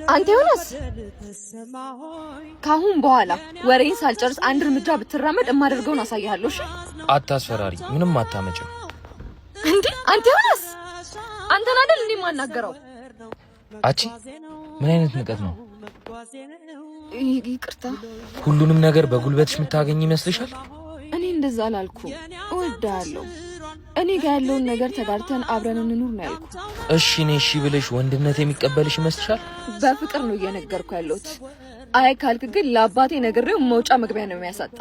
አንተ ዮናስ ካሁን በኋላ ወሬን ሳልጨርስ አንድ እርምጃ ብትራመድ እማደርገውን አሳያለሁ። እሺ? አታስፈራሪ፣ ምንም አታመጭም። እንዴ አንተ ዮናስ አንተን አይደል እንዴ ማናገረው? አቺ ምን አይነት ንቀት ነው? ይቅርታ። ሁሉንም ነገር በጉልበትሽ የምታገኝ ይመስልሻል? እኔ እንደዛ አላልኩም። እወዳለሁ። እኔ ጋር ያለውን ነገር ተጋርተን አብረን እንኑር ነው ያልኩት። እሺ ነኝ እሺ ብለሽ ወንድነት የሚቀበልሽ ይመስልሻል? በፍቅር ነው እየነገርኩ ያለሁት። አይ ካልክ ግን ለአባቴ ነግሬው መውጫ መግቢያ ነው የሚያሳጣ።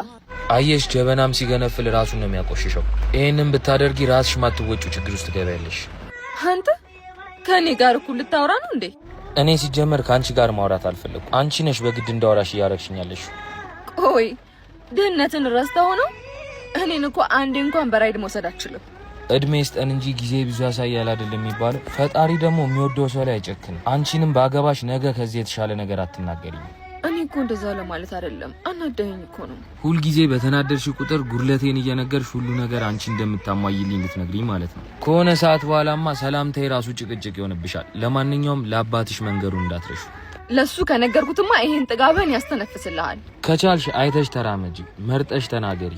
አየሽ ጀበናም ሲገነፍል ራሱን ነው የሚያቆሽሸው። ይሄንን ብታደርጊ ራስሽ ማትወጪ ችግር ውስጥ ትገቢያለሽ። አንተ ከኔ ጋር እኩል ልታወራ ነው እንዴ? እኔ ሲጀመር ካንቺ ጋር ማውራት አልፈለኩም። አንቺ ነሽ በግድ እንዳወራሽ እያረግሽኛለሽ። ቆይ ድህነትን ረስተው ነው? እኔን እኮ አንዴ እንኳን በራይድ መውሰድ አትችልም። እድሜ ስጠን እንጂ ጊዜ ብዙ ያሳያል አይደል የሚባለው። ፈጣሪ ደግሞ የሚወደው ሰው ላይ አይጨክንም። አንቺንም ባገባሽ ነገ ከዚህ የተሻለ ነገር አትናገሪኝ። እኔ እኮ እንደዛ ለማለት አይደለም፣ አናደኸኝ እኮ ነው። ሁል ጊዜ በተናደርሽ ቁጥር ጉርለቴን እየነገርሽ ሁሉ ነገር አንቺ እንደምታሟይልኝ ልትነግሪኝ ማለት ነው። ከሆነ ሰዓት በኋላማ ሰላምታዬ ራሱ ጭቅጭቅ ይሆንብሻል። ለማንኛውም ለአባትሽ መንገሩን እንዳትረሹ። ለሱ ከነገርኩትማ ይሄን ጥጋብህን ያስተነፍስልሃል። ከቻልሽ አይተሽ ተራመጂ፣ መርጠሽ ተናገሪ።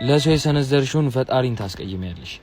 ለሰው የሰነዘርሽውን ፈጣሪን ታስቀይሚያለሽ።